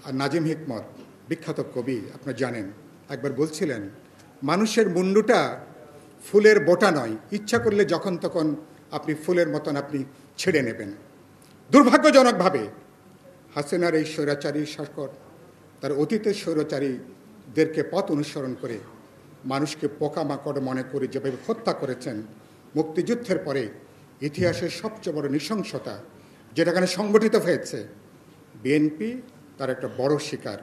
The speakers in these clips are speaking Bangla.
আর নাজিম হিকমত বিখ্যাত কবি, আপনারা জানেন, একবার বলছিলেন মানুষের মুন্ডুটা ফুলের বোটা নয়, ইচ্ছা করলে যখন তখন আপনি ফুলের মতন আপনি ছেড়ে নেবেন। দুর্ভাগ্যজনকভাবে হাসিনার এই স্বৈরাচারী শাসক তার অতীতের স্বৈরাচারীদেরকে পথ অনুসরণ করে মানুষকে পোকামাকড় মনে করে যেভাবে হত্যা করেছেন, মুক্তিযুদ্ধের পরে ইতিহাসের সবচেয়ে বড় নৃশংসতা যেটা এখানে সংগঠিত হয়েছে, বিএনপি তার একটা বড় শিকার।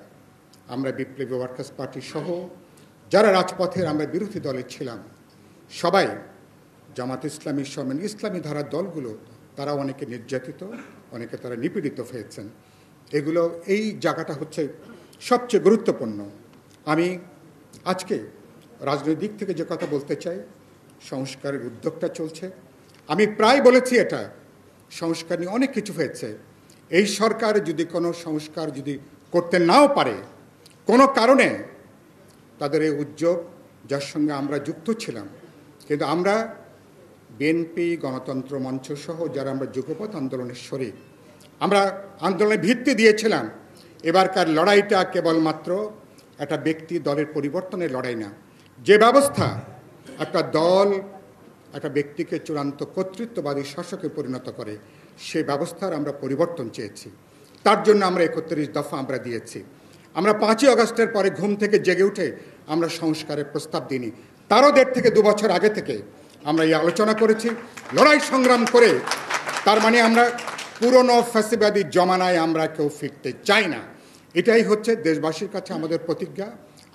আমরা বিপ্লবী ওয়ার্কার্স পার্টি সহ যারা রাজপথের আমরা বিরোধী দলে ছিলাম, সবাই জামাত ইসলামী সহ ইসলামী ধারার দলগুলো তারা অনেকে নির্যাতিত, অনেকে তারা নিপীড়িত হয়েছেন। এগুলো এই জায়গাটা হচ্ছে সবচেয়ে গুরুত্বপূর্ণ। আমি আজকে রাজনৈতিক দিক থেকে যে কথা বলতে চাই, সংস্কারের উদ্যোগটা চলছে। আমি প্রায় বলেছি এটা, সংস্কার নিয়ে অনেক কিছু হয়েছে। এই সরকার যদি কোনো সংস্কার যদি করতে নাও পারে, কোনো কারণে তাদের এই উদ্যোগ যার সঙ্গে আমরা যুক্ত ছিলাম, কিন্তু আমরা বিএনপি, গণতন্ত্র মঞ্চ সহ যারা আমরা যুগপৎ আন্দোলনের শরীক, আমরা আন্দোলনের ভিত্তি দিয়েছিলাম। এবারকার লড়াইটা কেবলমাত্র একটা ব্যক্তি দলের পরিবর্তনের লড়াই না। যে ব্যবস্থা একটা দল একটা ব্যক্তিকে চূড়ান্ত কর্তৃত্ববাদী শাসকে পরিণত করে, সে ব্যবস্থার আমরা পরিবর্তন চেয়েছি। তার জন্য আমরা ৩১ দফা আমরা দিয়েছি। আমরা ৫ই আগস্টের পরে ঘুম থেকে জেগে উঠে আমরা সংস্কারের প্রস্তাব দিইনি। তারও ১.৫ থেকে ২ বছর আগে থেকে আমরা এই আলোচনা করেছি, লড়াই সংগ্রাম করে। তার মানে আমরা পুরনো ফ্যাসিবাদী জমানায় আমরা কেউ ফিরতে চাই না। এটাই হচ্ছে দেশবাসীর কাছে আমাদের প্রতিজ্ঞা,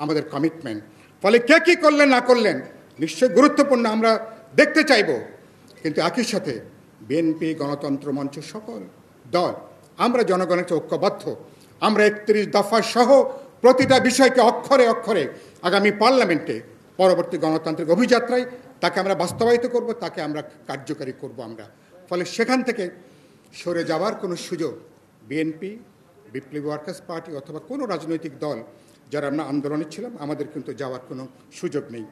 আমাদের কমিটমেন্ট। ফলে কে কী করলেন না করলেন নিশ্চয়ই গুরুত্বপূর্ণ, আমরা দেখতে চাইব। কিন্তু একই সাথে বিএনপি, গণতন্ত্র মঞ্চ সকল দল আমরা জনগণের ঐক্যবদ্ধ। আমরা ৩১ দফা সহ প্রতিটা বিষয়কে অক্ষরে অক্ষরে আগামী পার্লামেন্টে পরবর্তী গণতান্ত্রিক অভিযাত্রায় তাকে আমরা বাস্তবায়িত করব, তাকে আমরা কার্যকারী করব আমরা। ফলে সেখান থেকে সরে যাওয়ার কোনো সুযোগ বিএনপি, বিপ্লবী ওয়ার্কার্স পার্টি অথবা কোনো রাজনৈতিক দল যারা আমরা আন্দোলনে ছিলাম, আমাদের কিন্তু যাওয়ার কোনো সুযোগ নেই।